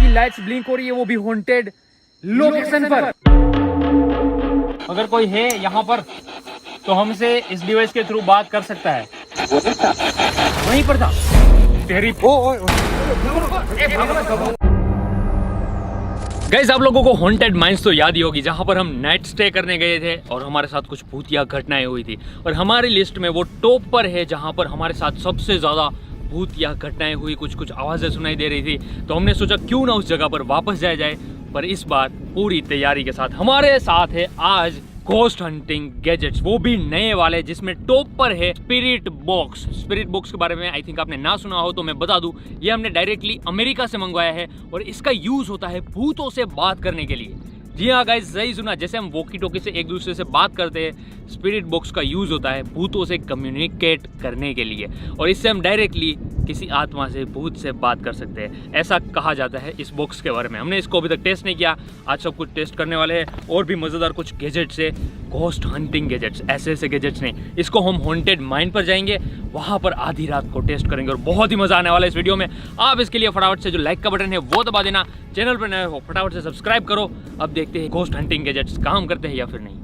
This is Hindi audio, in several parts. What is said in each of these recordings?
की लाइट्स ब्लिंक हो रही है, वो भी हॉन्टेड लोकेशन पर। अगर कोई है यहाँ पर तो हमसे इस डिवाइस के थ्रू बात कर सकता है। वहीं पर था तेरी। गाइस, आप लोगों को हॉन्टेड माइंस तो याद ही होगी, जहां पर हम नाइट स्टे करने गए थे और हमारे साथ कुछ भूतिया घटनाएं हुई थी। और हमारी लिस्ट में वो टॉप पर है जहां पर हमारे साथ सबसे ज़्यादा भूतिया घटनाएं हुई, कुछ आवाज़ें सुनाई दे रही थी। तो हमने सोचा क्यों ना उस जगह पर वापस जाया जाए। पर इस बार पूरी तैयारी के साथ हमारे साथ है आज घोस्ट हंटिंग गैजेट्स, वो भी नए वाले, जिसमें टॉप पर है स्पिरिट बॉक्स। स्पिरिट बॉक्स के बारे में आई थिंक आपने ना सुना हो तो मैं बता दूं, ये हमने डायरेक्टली अमेरिका से मंगवाया है और इसका यूज होता है भूतों से बात करने के लिए। जी हाँ गाइस, सही सुना, जैसे हम वॉकी टॉकी से एक दूसरे से बात करते हैं, स्पिरिट बॉक्स का यूज होता है भूतों से कम्युनिकेट करने के लिए। और इससे हम डायरेक्टली किसी आत्मा से, भूत से बात कर सकते हैं, ऐसा कहा जाता है इस बॉक्स के बारे में। हमने इसको अभी तक टेस्ट नहीं किया, आज सब कुछ टेस्ट करने वाले हैं। और भी मज़ेदार कुछ गैजेट्स है, घोस्ट हंटिंग गैजेट्स, ऐसे गैजेट्स नहीं। इसको हम हॉन्टेड माइन पर जाएंगे, वहाँ पर आधी रात को टेस्ट करेंगे और बहुत ही मज़ा आने वाला है इस वीडियो में। आप इसके लिए फटाफट से जो लाइक का बटन है वो दबा देना, चैनल पर नए हो फटाफट से सब्सक्राइब करो। अब देखते हैं घोस्ट हंटिंग गैजेट्स काम करते हैं या फिर नहीं।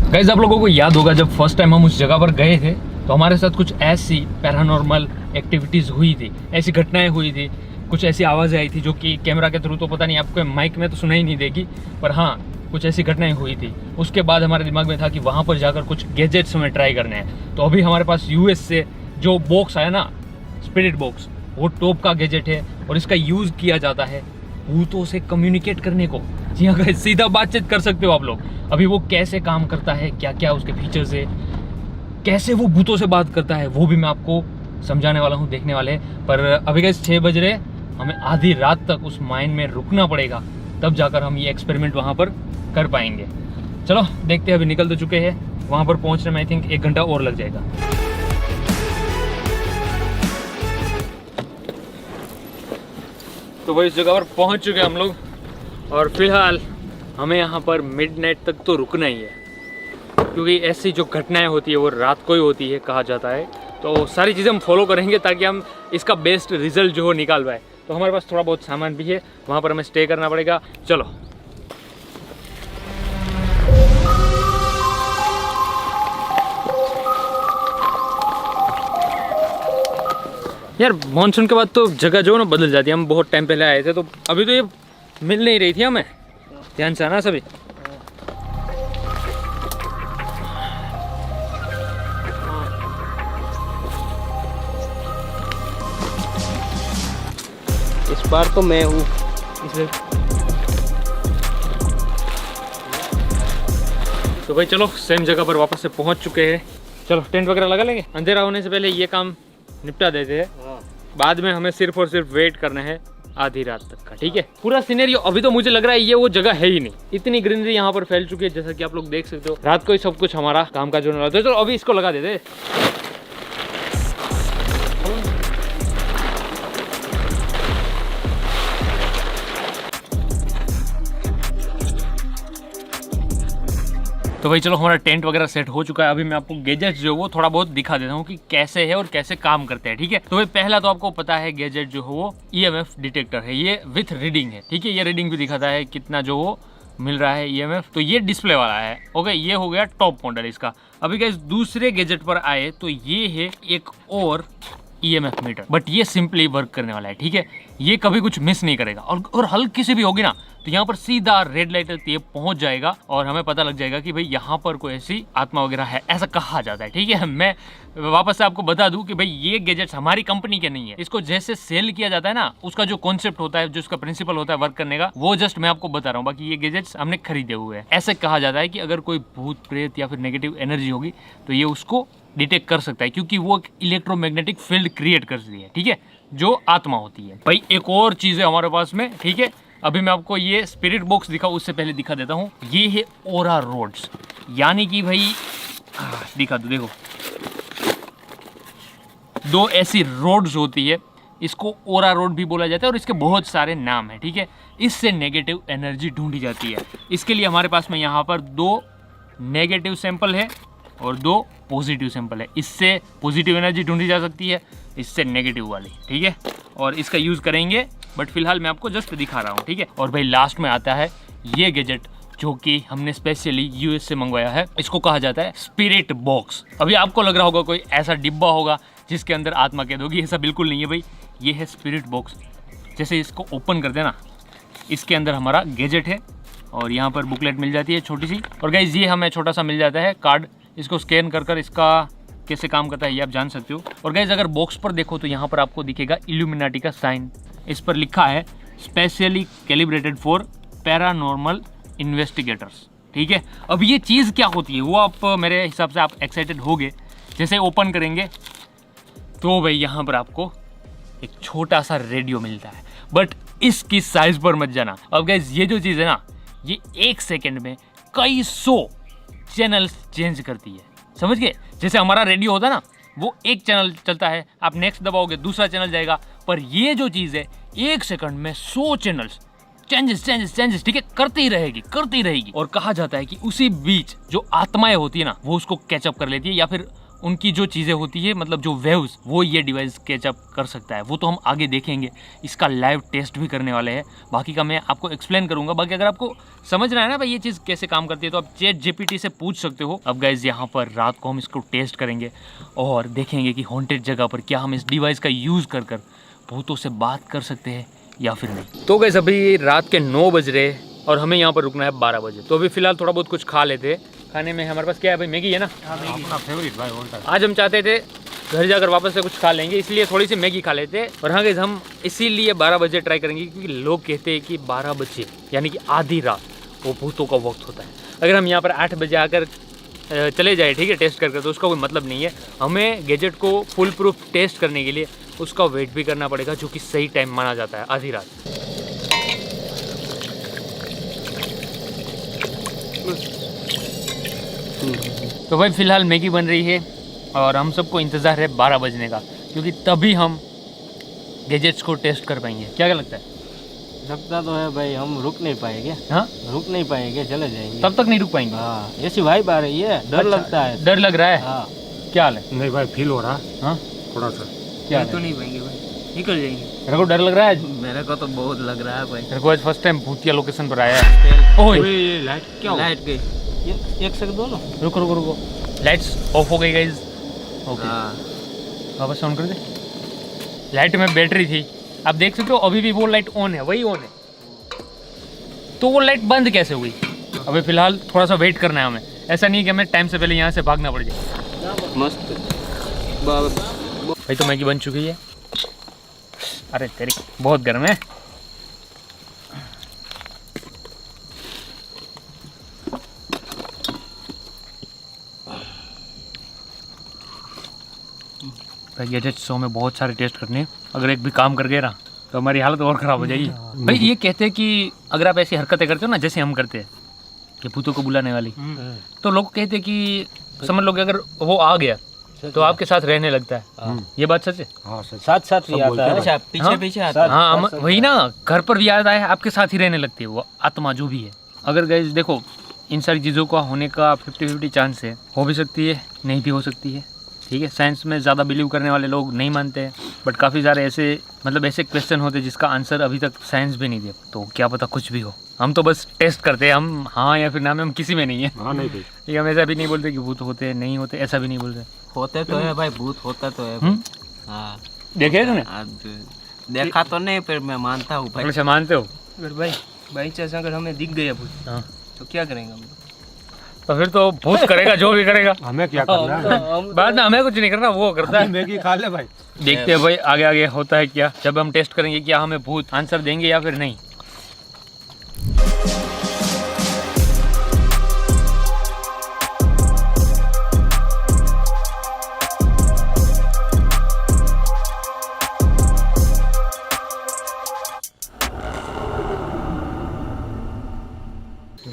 गाइस, आप लोगों को याद होगा जब फर्स्ट टाइम हम उस जगह पर गए थे तो हमारे साथ कुछ ऐसी पैरानॉर्मल एक्टिविटीज़ हुई थी, ऐसी घटनाएं हुई थी, कुछ ऐसी आवाज़ें आई थी जो कि कैमरा के थ्रू तो पता नहीं, आपको माइक में तो सुनाई नहीं देगी, पर हाँ कुछ ऐसी घटनाएं हुई थी। उसके बाद हमारे दिमाग में था कि वहाँ पर जाकर कुछ गैजेट्स हमें ट्राई करने हैं। तो अभी हमारे पास यूएस से जो बॉक्स आया ना, स्पिरिट बॉक्स, वो टॉप का गैजेट है और इसका यूज़ किया जाता है भूतों से कम्युनिकेट करने को। जी हाँ, सीधा बातचीत कर सकते हो आप लोग। अभी वो कैसे काम करता है, क्या क्या उसके फीचर्स है, कैसे वो भूतों से बात करता है, वो भी मैं आपको समझाने वाला हूँ, देखने वाले हैं। पर अभी गाइस 6 बज रहे, हमें आधी रात तक उस माइन में रुकना पड़ेगा, तब जाकर हम ये एक्सपेरिमेंट वहाँ पर कर पाएंगे। चलो देखते हैं, अभी निकल तो चुके हैं, वहाँ पर पहुँचने में आई थिंक 1 घंटा और लग जाएगा। तो वही इस जगह पर पहुँच चुके हैं हम लोग और फिलहाल हमें यहाँ पर मिडनाइट तक तो रुकना ही है, क्योंकि ऐसी जो घटनाएं होती है वो रात को ही होती है कहा जाता है। तो सारी चीज़ें हम फॉलो करेंगे ताकि हम इसका बेस्ट रिजल्ट जो हो निकाल पाए। तो हमारे पास थोड़ा बहुत सामान भी है, वहाँ पर हमें स्टे करना पड़ेगा। चलो यार, मानसून के बाद तो जगह जो ना बदल जाती है। हम बहुत टाइम पहले आए थे तो अभी तो ये मिल नहीं रही थी हमें, ध्यान से आना सभी। इस बार तो मैं हूँ इसमें। तो भाई चलो सेम जगह पर वापस से पहुंच चुके हैं। चलो टेंट वगैरह लगा लेंगे, अंधेरा होने से पहले ये काम निपटा देते हैं। बाद में हमें सिर्फ और सिर्फ वेट करना है आधी रात तक का, ठीक है। पूरा सिनेरियो अभी तो मुझे लग रहा है ये वो जगह है ही नहीं, इतनी ग्रीनरी यहाँ पर फैल चुकी है, जैसा कि आप लोग देख सकते हो। रात को ही सब कुछ हमारा काम काज होने वाला है। तो चलो अभी इसको लगा देते। तो भाई चलो हमारा टेंट वगैरह सेट हो चुका है। अभी मैं आपको गैजेट्स जो वो थोड़ा बहुत दिखा देता हूँ कि कैसे है और कैसे काम करते हैं, ठीक है। तो भाई पहला तो आपको पता है गैजेट जो है वो ईएमएफ डिटेक्टर है, ये विथ रीडिंग है, ठीक है। ये रीडिंग भी दिखाता है कितना जो वो मिल रहा है ईएमएफ। तो ये डिस्प्ले वाला है, ओके। ये हो गया टॉप मॉडल इसका। अभी गाइस दूसरे गैजेट पर आए तो ये है एक और ईएमएफ मीटर, बट ये सिंपली वर्क करने वाला है, ठीक है। ये कभी कुछ मिस नहीं करेगा और हल्की सी भी होगी ना तो यहाँ पर सीधा रेड लाइट ये पहुंच जाएगा और हमें पता लग जाएगा कि भाई यहाँ पर कोई ऐसी आत्मा वगैरह है, ऐसा कहा जाता है, ठीक है। मैं वापस से आपको बता दूं कि भाई ये गैजेट्स हमारी कंपनी के नहीं है। इसको जैसे सेल किया जाता है ना, उसका जो कॉन्सेप्ट होता है, जो उसका प्रिंसिपल होता है वर्क करने का, वो जस्ट मैं आपको बता रहा हूँ। बाकी ये गैजेट्स हमने खरीदे हुए हैं। ऐसे कहा जाता है कि अगर कोई भूत प्रेत या फिर नेगेटिव एनर्जी होगी तो ये उसको डिटेक्ट कर सकता है, क्योंकि वो एक इलेक्ट्रोमैग्नेटिक फील्ड क्रिएट करती है, ठीक है। जो आत्मा होती है। भाई एक और चीज़ है हमारे पास में, ठीक है। अभी मैं आपको ये स्पिरिट बॉक्स दिखाऊँ उससे पहले दिखा देता हूँ। ये है ओरा रोड्स, यानी कि भाई दिखा दो, देखो 2 ऐसी रोड्स होती है, इसको ओरा रोड भी बोला जाता है और इसके बहुत सारे नाम हैं, ठीक है। इससे नेगेटिव एनर्जी ढूंढी जाती है। इसके लिए हमारे पास में यहाँ पर 2 नेगेटिव सैंपल है और 2 पॉजिटिव सैंपल है। इससे पॉजिटिव एनर्जी ढूंढी जा सकती है, इससे नेगेटिव वाली, ठीक है। और इसका यूज़ करेंगे, बट फिलहाल मैं आपको जस्ट दिखा रहा हूँ, ठीक है। और भाई लास्ट में आता है ये गैजेट, जो कि हमने स्पेशली यूएस से मंगवाया है। इसको कहा जाता है स्पिरिट बॉक्स। अभी आपको लग रहा होगा कोई ऐसा डिब्बा होगा जिसके अंदर आत्मा कैद होगी, ऐसा बिल्कुल नहीं है भाई। ये है स्पिरिट बॉक्स। जैसे इसको ओपन कर देना, इसके अंदर हमारा गैजेट है और यहाँ पर बुकलेट मिल जाती है छोटी सी। और गाइज ये हमें छोटा सा मिल जाता है कार्ड, इसको स्कैन कर इसका कैसे काम करता है ये आप जान सकते हो। और गाइज अगर बॉक्स पर देखो तो यहाँ पर आपको दिखेगा इल्यूमिनाटी का साइन, इस पर लिखा है specially calibrated for paranormal investigators, ठीक है। अब ये चीज़ क्या होती है वो आप मेरे हिसाब से आप एक्साइटेड होगे। जैसे ओपन करेंगे तो भाई यहाँ पर आपको एक छोटा सा रेडियो मिलता है, बट इसकी साइज पर मत जाना। अब गाइज ये जो चीज़ है ना, ये 1 सेकेंड में कई 100 चैनल्स चेंज करती है, समझ गए। जैसे हमारा रेडियो होता है ना, वो एक चैनल चलता है, आप नेक्स्ट दबाओगे दूसरा चैनल जाएगा, पर ये जो चीज़ है 1 सेकंड में 100 चैनल्स चेंजेस, ठीक है, करती रहेगी। और कहा जाता है कि उसी बीच जो आत्माएं होती है ना, वो उसको कैचअप कर लेती है, या फिर उनकी जो चीज़ें होती है, मतलब जो वेव्स, वो ये डिवाइस कैचअप कर सकता है। वो तो हम आगे देखेंगे, इसका लाइव टेस्ट भी करने वाले हैं। बाकी का मैं आपको एक्सप्लेन करूंगा। बाकी अगर आपको समझना है ना भाई ये चीज़ कैसे काम करती है, तो आप चैट जीपीटी से पूछ सकते हो। अब गाइज यहाँ पर रात को हम इसको टेस्ट करेंगे और देखेंगे कि हॉन्टेड जगह पर क्या हम इस डिवाइस का यूज़ कर भूतों से बात कर सकते हैं या फिर नहीं। तो गाइस अभी रात के 9 बज रहे और हमें यहाँ पर रुकना है 12 बजे। तो अभी फिलहाल थोड़ा बहुत कुछ खा लेते हैं। खाने में हमारे पास क्या है भाई, मैगी है ना। हाँ, मैगी अपना फेवरेट भाई होता है। आज हम चाहते थे घर जाकर वापस से कुछ खा लेंगे, इसलिए थोड़ी सी मैगी खा लेते हैं। और हाँ गाइस हम इसीलिए 12 बजे ट्राई करेंगे, क्योंकि लोग कहते हैं कि 12 बजे यानी कि आधी रात वो भूतों का वक्त होता है। अगर हम यहाँ पर 8 बजे आकर चले जाए, ठीक है, टेस्ट करके, तो उसका कोई मतलब नहीं है। हमें गैजेट को फुल प्रूफ टेस्ट करने के लिए उसका वेट भी करना पड़ेगा, जो कि सही टाइम माना जाता है, आधी रात। तो भाई फिलहाल मैगी बन रही है और हम सबको इंतज़ार है 12 बजने का, क्योंकि तभी हम गैजेट्स को टेस्ट कर पाएंगे। क्या लगता है? लगता तो है भाई, हम रुक नहीं पाएंगे। हाँ, रुक नहीं पाएंगे, चले जाएंगे। तब तक नहीं रुक पाएंगे। हाँ, ऐसी वाइब आ रही है, डर लगता है। डर लग रहा है। हाँ। क्या हाल है? नहीं भाई, फील हो रहा। हाँ थोड़ा सा। क्या तो नहीं पाएंगे भाई, निकल जाएंगे। तेरे को डर लग रहा है? मेरे को तो बहुत लग रहा है भाई। तेरे को आज फर्स्ट टाइम भूतिया लोकेशन पर आया है। ओए ये लाइट क्या हुआ? लाइट गई। ये 1 सेकंड दो ना। रुको, लाइट्स ऑफ हो गई गाइज। ओके, हाँ। वापस ऑन कर दे। लाइट में बैटरी थी, आप देख सकते हो अभी भी वो लाइट ऑन है, वही ऑन है। तो वो लाइट बंद कैसे हुई? अभी फिलहाल थोड़ा सा वेट करना है हमें। ऐसा नहीं कि हमें टाइम से पहले यहाँ से भागना पड़ जाए। मस्त भाई तो मैगी बन चुकी है। अरे तेरी बहुत गर्म है। भाई गैजेट शो में बहुत सारे टेस्ट करने हैं। अगर एक भी काम कर गए ना तो हमारी हालत और ख़राब हो जाएगी। भाई ये कहते हैं कि अगर आप ऐसी हरकतें करते हो ना, जैसे हम करते हैं कि भूतों को बुलाने वाली, तो लोग कहते हैं कि समझ लो कि अगर वो आ गया तो आपके साथ रहने लगता है। ये बात सच है? हाँ सच। साथ भी आता है। अच्छा, पीछे आता है। हाँ वही ना, घर पर भी आता है, आपके साथ ही रहने लगती है वो आत्मा जो भी है। अगर गाइस देखो, इन सारी चीज़ों का होने का 50-50 चांस है। हो भी सकती है, नहीं भी हो सकती है, ठीक है। साइंस में ज़्यादा बिलीव करने वाले लोग नहीं मानते हैं, बट काफ़ी सारे ऐसे ऐसे क्वेश्चन होते हैं जिसका आंसर अभी तक साइंस भी नहीं दे। तो क्या पता कुछ भी हो, हम तो बस टेस्ट करते हैं। हम हाँ या फिर ना में हम किसी में नहीं है। हाँ नहीं भाई, ठीक है, हम ऐसा भी नहीं बोलते कि भूत होते हैं, नहीं होते, ऐसा भी नहीं बोलते। होते तो है भाई, भूत होता तो है। हाँ, देखे है तूने? देखा तो नहीं, फिर मैं मानता हूँ भाई। अच्छा, मानते हो? अगर भाई बाई चांस अगर हमें दिख गया भूत, हाँ, तो क्या करेंगे हम? तो फिर तो भूत करेगा जो भी करेगा। हमें क्या करना है? बाद में हमें कुछ नहीं करना, वो करता है। मैगी खा ले भाई। देखते हैं भाई आगे आगे होता है क्या, जब हम टेस्ट करेंगे क्या हमें भूत आंसर देंगे या फिर नहीं।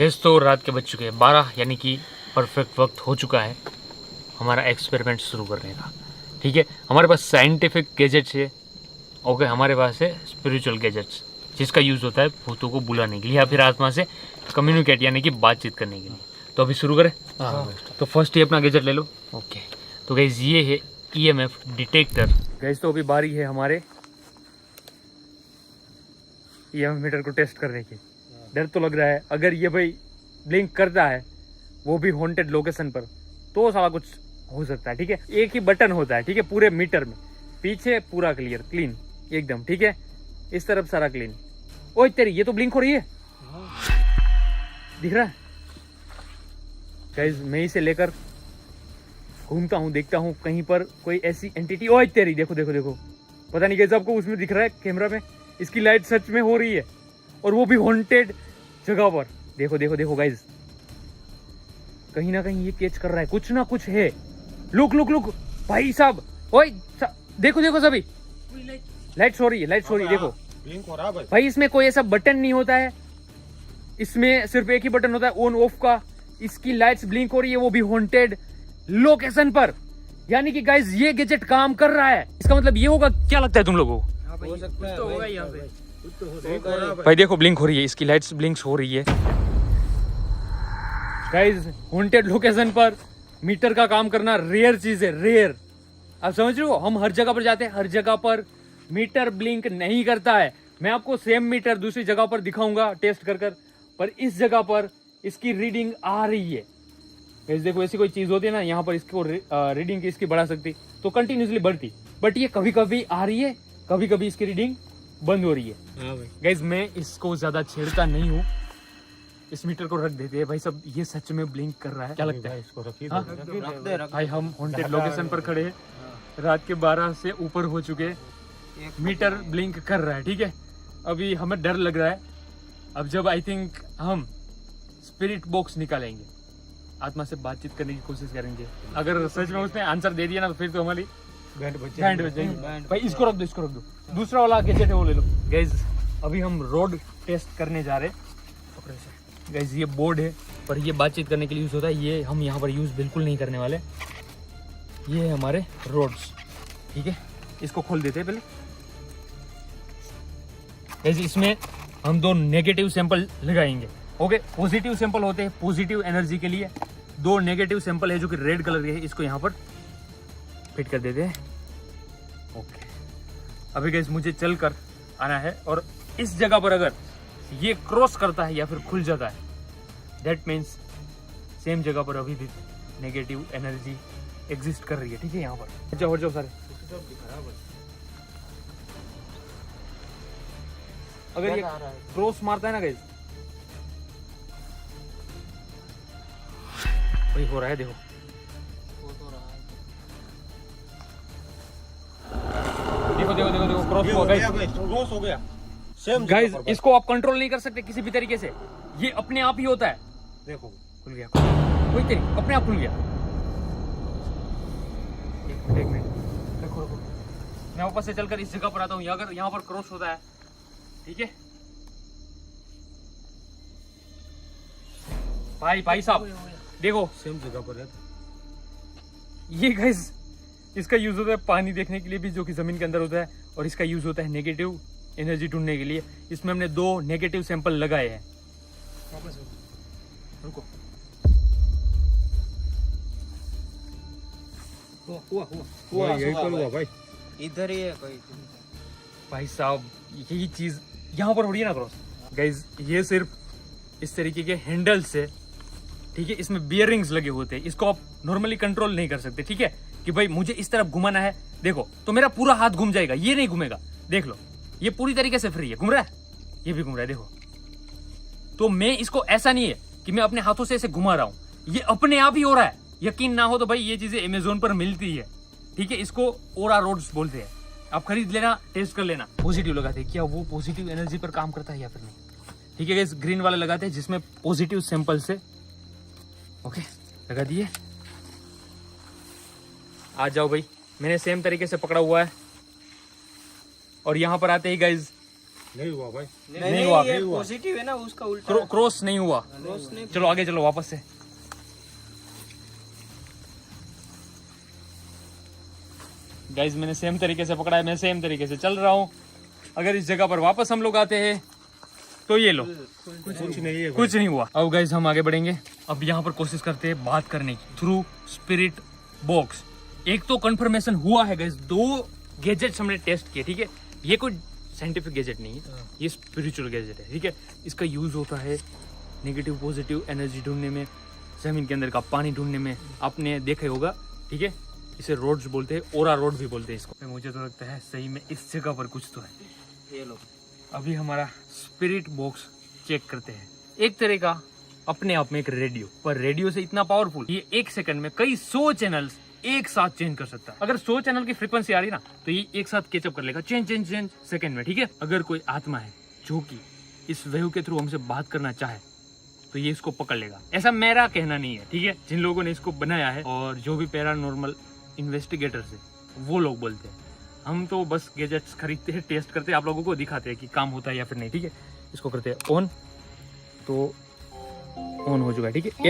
गैस तो रात के बज चुके हैं 12, यानी कि परफेक्ट वक्त हो चुका है हमारा एक्सपेरिमेंट शुरू करने का। ठीक है, हमारे पास साइंटिफिक गैजेट्स है, ओके, हमारे पास है स्पिरिचुअल गैजेट्स जिसका यूज़ होता है भूतों को बुलाने के लिए या फिर आत्मा से कम्युनिकेट यानी कि बातचीत करने के लिए। तो अभी शुरू करें। तो फर्स्ट ही अपना गैजेट ले लो। ओके, तो गैस ये है EMF डिटेक्टर। गैस तो अभी बारी है हमारे EMF मीटर को टेस्ट करने की। डर तो लग रहा है, अगर ये भाई ब्लिंक करता है वो भी हॉन्टेड लोकेशन पर तो साला कुछ हो सकता है। ठीक है, एक ही बटन होता है, ठीक है, पूरे मीटर में, पीछे पूरा क्लियर क्लीन एकदम। ठीक है, इस तरफ सारा क्लीन। ओए तेरी, ये तो ब्लिंक हो रही है, दिख रहा है गाइस। मैं इसे लेकर घूमता हूँ, देखता हूँ कहीं पर कोई ऐसी एंटिटी। ओए तेरी, देखो देखो देखो, पता नहीं कैसे आपको उसमें दिख रहा है कैमरा में, इसकी लाइट सच में हो रही है और वो भी हॉन्टेड जगह पर। देखो देखो देखो गाइस, कहीं ना कहीं ये कैच कर रहा है, कुछ ना कुछ है। लुक लुक लुक भाई साहब, ओए देखो देखो सभी, लाइट हो रही है, लाइट हो रही है, देखो ब्लिंक हो रहा है भाई। इसमें कोई ऐसा बटन नहीं होता है, इसमें सिर्फ एक ही बटन होता है ऑन ऑफ का। इसकी लाइट्स ब्लिंक हो रही है, वो भी हॉन्टेड लोकेशन पर। यानी कि गाइस ये गैजेट काम कर रहा है। इसका मतलब ये होगा, क्या लगता है तुम लोगों को? हो सकता है होगा यहाँ पे। भाई देखो ब्लिंक हो रही है, इसकी लाइट्स ब्लिंक्स हो रही है गाइस। हॉन्टेड लोकेशन पर मीटर का काम करना रेयर चीज है, रेयर। आप समझ रहे हो, हम हर जगह पर जाते हैं, हर जगह पर मीटर ब्लिंक नहीं करता है। मैं आपको सेम मीटर दूसरी जगह पर दिखाऊंगा टेस्ट कर कर, पर इस जगह पर इसकी रीडिंग आ रही है। गाइस देखो, ऐसी कोई चीज होती है ना, यहाँ पर इसको रीडिंग इसकी बढ़ा सकती तो कंटिन्यूसली बढ़ती, बट ये कभी कभी आ रही है, कभी कभी इसकी रीडिंग बंद हो रही है। गाइस मैं इसको ज्यादा छेड़ता नहीं हूँ, इस मीटर को रख देते हैं भाई सब। ये सच में ब्लिंक कर रहा है, क्या लगता है? इसको रखिए। हाँ? भाई हम हॉन्टेड लोकेशन पर खड़े हैं, रात के 12 से ऊपर हो चुके हैं, मीटर ब्लिंक कर रहा है। ठीक है, अभी हमें डर लग रहा है। अब जब आई थिंक हम स्पिरिट बॉक्स निकालेंगे, आत्मा से बातचीत करने की कोशिश करेंगे, अगर सच में उसने आंसर दे दिया ना तो फिर तो हमारी बैंड बज जाएंगे। भाई इसको रख दो, इसको रख दो, दूसरा वाला गैजेट है वो ले लो। गाइज अभी हम रोड टेस्ट करने जा रहे हैं। गाइज ये बोर्ड है, पर ये बातचीत करने के लिए यूज होता है, ये हम यहाँ पर यूज बिल्कुल नहीं करने वाले। ये है हमारे रोड्स, ठीक है, इसको खोल देते हैं पहले। गाइज इसमें हम 2 नेगेटिव सैंपल लगाएंगे। ओके, पॉजिटिव सैंपल होते हैं पॉजिटिव एनर्जी के लिए, 2 नेगेटिव सैंपल है जो कि रेड कलर के है, इसको यहाँ पर फिट कर देते हैं। ओके, अभी गाइस मुझे चल कर आना है और इस जगह पर अगर ये क्रॉस करता है या फिर खुल जाता है, दैट मीन्स सेम जगह पर अभी भी नेगेटिव एनर्जी एग्जिस्ट कर रही है। ठीक है, यहाँ पर हट जाओ सारे। अगर ये क्रॉस मारता है ना गाइस, वही हो रहा है, देखो देखो देखो देखो देखो, क्रॉस हुआ गाइस, क्रॉस हो गया सेम गाइस। इसको आप कंट्रोल नहीं कर सकते किसी भी तरीके से, ये अपने आप ही होता है। देखो खुल गया, कोई तेरी अपने आप खुल गया। एक मिनट रखो रखो, मैं वापस से चलकर इस जगह पर आता हूँ, अगर यहाँ पर क्रॉस होता है, ठीक है भाई साहब देखो, सेम जगह पर है। ये गाइस इसका यूज होता है पानी देखने के लिए भी, जो कि जमीन के अंदर होता है, और इसका यूज होता है नेगेटिव एनर्जी ढूंढने के लिए। इसमें हमने 2 नेगेटिव सैंपल लगाए हैं। रुको, हुआ यही पर हुआ भाई। इधर ही है कोई। भाई साहब यही चीज यहाँ पर हो रही है ना क्रॉस। गाइज ये सिर्फ इस तरीके के हैंडल से, ठीक है, इसमें बियरिंग्स लगे होते हैं, इसको आप नॉर्मली कंट्रोल नहीं कर सकते। ठीक है, कि भाई मुझे इस तरफ घुमाना है, देखो तो मेरा पूरा हाथ घूम जाएगा, ये नहीं घूमेगा। देख लो, ये पूरी तरीके से फ्री है, घूम रहा है, ये भी घूम रहा है, देखो। तो मैं इसको, ऐसा नहीं है कि मैं अपने हाथों से ऐसे घुमा रहा हूँ, ये अपने आप ही हो रहा है। यकीन ना हो तो भाई ये चीजें अमेज़न पर मिलती है, ठीक है, इसको ओरा रोड्स बोलते हैं, आप खरीद लेना, टेस्ट कर लेना। पॉजिटिव लगाते हैं, क्या वो पॉजिटिव एनर्जी पर काम करता है या फिर नहीं? ठीक है गाइस, ग्रीन वाला लगाते हैं जिसमें पॉजिटिव सैंपल से। ओके, लगा दिए, आ जाओ भाई, मैंने सेम तरीके से पकड़ा हुआ है। और यहाँ पर आते ही गाइज नहीं हुआ भाई। नहीं हुआ। ये पॉजिटिव है ना, उसका उल्टा क्रॉस नहीं हुआ। क्रॉस नहीं। चलो आगे चलो वापस से। गाइस मैंने सेम तरीके से पकड़ा है, मैं सेम तरीके से चल रहा हूँ। अगर इस जगह पर वापस हम लोग आते हैं तो ये लो, कुछ नहीं है भाई। कुछ नहीं हुआ। अब गाइस हम आगे बढ़ेंगे। अब यहाँ पर कोशिश करते हैं बात करने की थ्रू स्पिरिट बॉक्स। एक तो कंफर्मेशन हुआ है गाइस, 2 गैजेट्स हमने टेस्ट किए, ठीक है। ये कोई साइंटिफिक गैजेट नहीं है, ये स्पिरिचुअल गैजेट है, ठीक है। इसका यूज होता है नेगेटिव पॉजिटिव एनर्जी ढूंढने में, जमीन के अंदर का पानी ढूंढने में। आपने देखा होगा, ठीक है। इसे रोड्स बोलते हैं, ओरा रोड भी बोलते हैं इसको। मुझे तो लगता है सही में इस जगह पर कुछ तो है। ये लो। अभी हमारा स्पिरिट बॉक्स चेक करते हैं। एक तरह का अपने आप में एक रेडियो, पर रेडियो से इतना पावरफुल, ये 1 सेकंड में कई 100 चैनल्स एक साथ चेंज कर सकता है। अगर 100 चैनल की फ्रीक्वेंसी आ रही ना, तो ये एक साथ कैचअप कर लेगा, चेंज सेकंड में, ठीक है। अगर कोई आत्मा है जो कि इस वेव के थ्रू हमसे बात करना चाहे तो ये इसको पकड़ लेगा। ऐसा मेरा कहना नहीं है, ठीक है। जिन लोगों ने इसको बनाया है और जो भी पैरानॉर्मल इन्वेस्टिगेटर्स है वो लोग बोलते हैं। हम तो बस गैजेट्स खरीदते हैं, टेस्ट करते हैं, आप लोगों को दिखाते हैं कि काम होता है या फिर नहीं, ठीक है। इसको करते हैं ऑन, तो ऑन हो चुका है, ठीक है।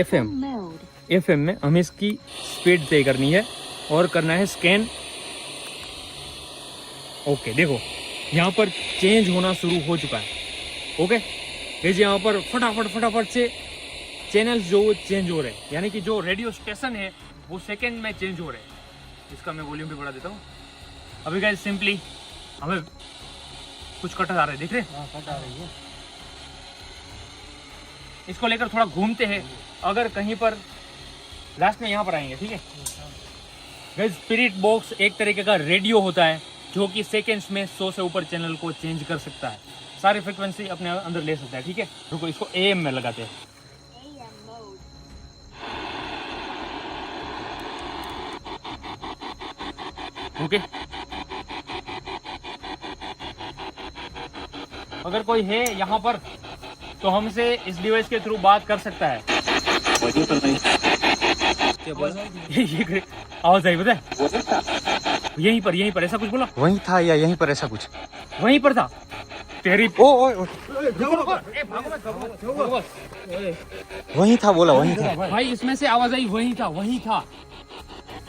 एफएम में हमें इसकी स्पीड तय करनी है और करना है स्कैन। ओके, देखो यहाँ पर चेंज होना शुरू हो चुका है। ओके, यहाँ पर फटाफट से चैनल्स जो चेंज हो रहे हैं, यानी कि जो रेडियो स्टेशन है वो सेकंड में चेंज हो रहे हैं। इसका मैं वॉल्यूम भी बढ़ा देता हूँ। अभी गाइस सिंपली हमें कुछ कट आ रहा है, देख रहे हैं? कट आ रही है। इसको लेकर थोड़ा घूमते हैं। अगर कहीं पर लास्ट में यहाँ पर आएंगे, ठीक है। गाइस स्पिरिट बॉक्स एक तरीके का रेडियो होता है जो कि सेकेंड्स में 100 से ऊपर चैनल को चेंज कर सकता है, सारी फ्रिक्वेंसी अपने अंदर ले सकता है, ठीक है। रुको, इसको AM में लगाते हैं। ओके, अगर कोई है यहाँ पर तो हमसे इस डिवाइस के थ्रू बात कर सकता है। ये आवाज आई, पता है? यहीं पर ऐसा कुछ बोला। वहीं था या यहीं पर ऐसा कुछ? वहीं पर था। तेरी वहीं था, बोला वहीं था। भाई इसमें से आवाज आई, वहीं था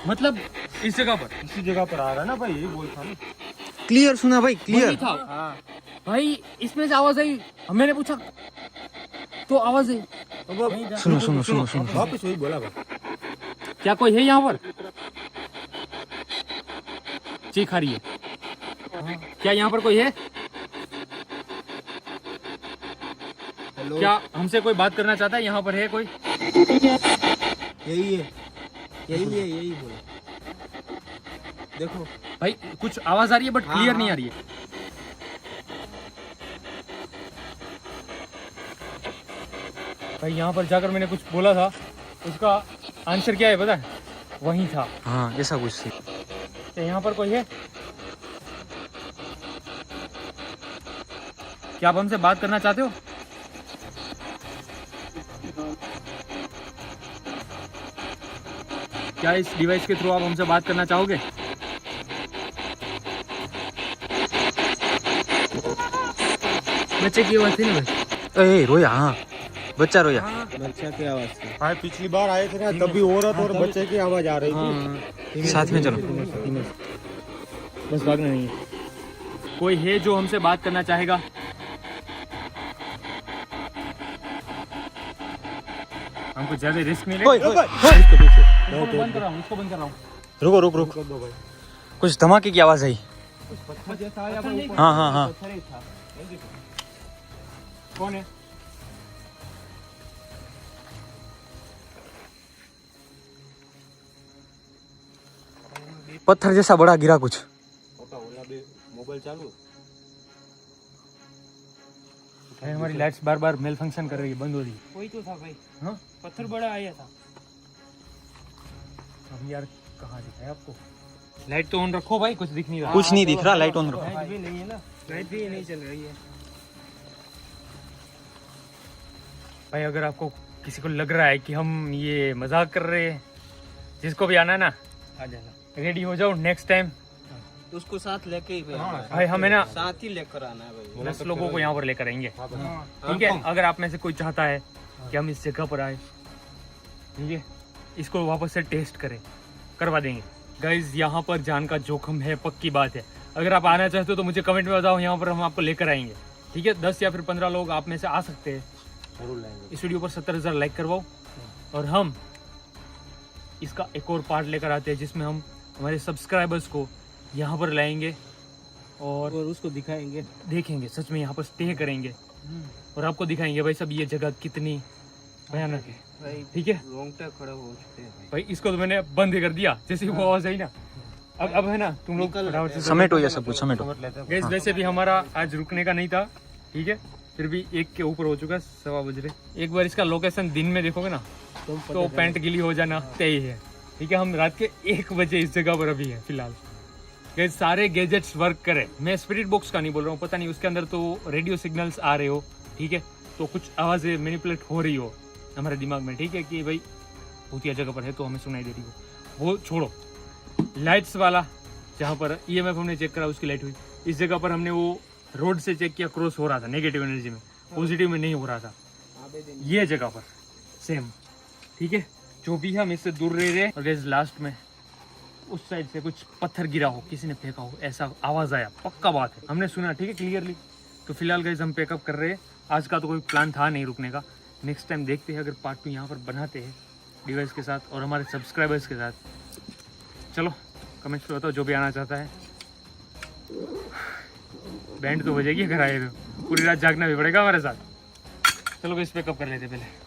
मतलब इस जगह पर, इसी जगह पर आ रहा है ना भाई, ये बोल था ना। क्लियर सुना भाई, वहीं क्लियर। था। भाई इसमें से आवाज आई, मैंने पूछा तो आवाज आई। सुनो। वापस वही बोला भाई। क्या कोई है यहाँ पर? चीख आ रही है। क्या यहाँ पर कोई है? क्या हमसे कोई बात करना चाहता है? यहाँ पर है कोई? यही बोला। देखो भाई कुछ आवाज आ रही है बट क्लियर नहीं आ रही है। भाई यहाँ पर जाकर मैंने कुछ बोला था, उसका आंसर क्या है पता है? वहीं था। हाँ, ऐसा कुछ थी। तो यहाँ पर कोई है? क्या आप हमसे बात करना चाहते हो? क्या इस डिवाइस के थ्रू आप हमसे बात करना चाहोगे? बच्चे की आवाज थी ना भाई? ए रोया, हाँ बच्चा रोया। बच्चा की आवाज थी। हाँ, पिछली बार आए थे ना, तब भी औरत और बच्चे की आवाज आ रही थी। साथ में चलो। बस भागना नहीं है। कोई है जो हमसे बात करना चाहेगा? हमको ज्यादा रिस्क नहीं ओए, लेना। ओए, इसको बंद कर रहा हूँ, इसको बंद कर रहा हूँ। रुको। कुछ धमाके की आवाज आई। हाँ। कौन है? पत्थर जैसा बड़ा गिरा कुछ। मोबाइल चालू। भाई हमारी लाइट्स बार बार मेल फंक्शन कर रही है, बंद हो रही है। कोई तो था भाई। हाँ? पत्थर बड़ा आया था। अभी यार कहाँ दिखाया आपको? लाइट तो ऑन रखो भाई, कुछ दिख नहीं रहा। कुछ नहीं दिख रहा, लाइट ऑन रखो। लाइट भी नहीं है ना, लाइट भी नहीं चल रही है। भाई अगर आपको किसी को लग रहा है कि हम ये मजाक कर रहे हैं, जिसको भी आना है ना, आ जाना। रेडी हो जाओ। नेक्स्ट टाइम उसको साथ लेके ही फिर आना है। भाई हमें ना साथ ही लेकर आना है भाई। 10 लोगों को यहाँ पर लेकर आएंगे, ठीक है। अगर आप में से कोई चाहता है कि हम इस जगह पर आए, ठीक है, इसको वापस से टेस्ट करें, करवा देंगे। गाइज यहाँ पर जान का जोखिम है, पक्की बात है। अगर आप आना चाहते हो तो मुझे कमेंट में बताओ, यहाँ पर हम आपको लेकर आएंगे, ठीक है। 10 या फिर 15 लोग आप में से आ सकते हैं। इस वीडियो पर 70,000 लाइक करवाओ और हम इसका एक और पार्ट लेकर आते हैं जिसमें हम हमारे सब्सक्राइबर्स को यहाँ पर लाएंगे और उसको दिखाएंगे, देखेंगे, सच में यहाँ पर स्टे करेंगे और आपको दिखाएंगे भाई सब ये जगह कितनी भयानक है, भाई। ठीक है रोंगटे खड़े हो चुके हैं भाई। इसको तो मैंने बंद कर दिया जैसे ही वो आवाज आई ना। अब है ना, तुम लोग फटाफट से समेटो ये सब कुछ समेटो। गाइस वैसे भी हमारा आज रुकने का नहीं था, ठीक है, फिर भी 1 के ऊपर हो चुका है, 1:15 बज रहे। एक बार इसका लोकेशन दिन में देखोगे ना तो पैंट गिली हो जाना तय है, ठीक है। हम रात के 1 बजे इस जगह पर अभी है फिलहाल। गाइस सारे गैजेट्स वर्क करे, मैं स्पिरिट बॉक्स का नहीं बोल रहा हूँ, पता नहीं उसके अंदर तो रेडियो सिग्नल्स आ रहे हो, ठीक है, तो कुछ आवाज़ें मैनिपुलेट हो रही हो हमारे दिमाग में, ठीक है, कि भाई भूतिया जगह पर है तो हमें सुनाई दे रही हो। वो छोड़ो, लाइट्स वाला जहाँ पर EMF हमने चेक करा उसकी लाइट हुई। इस जगह पर हमने वो रोड से चेक किया, क्रॉस हो रहा था नेगेटिव एनर्जी में, पॉजिटिव में नहीं हो रहा था। ये जगह पर सेम, ठीक है, जो भी हम इससे दूर रह रहे। और गाइस लास्ट में उस साइड से कुछ पत्थर गिरा हो, किसी ने फेंका हो, ऐसा आवाज आया, पक्का बात है, हमने सुना, ठीक है, क्लियरली। तो फिलहाल गाइस हम पैकअप कर रहे हैं। आज का तो कोई प्लान था नहीं रुकने का, नेक्स्ट टाइम देखते हैं, अगर पार्ट 2 यहाँ पर बनाते हैं डिवाइस के साथ और हमारे सब्सक्राइबर्स के साथ। चलो कमेंट्स पे बताओ जो भी आना चाहता है। बैंड तो बजेगी, घर आए तो पूरी रात जागना भी पड़ेगा हमारे साथ। चलो गाइस पैकअप कर लेते पहले।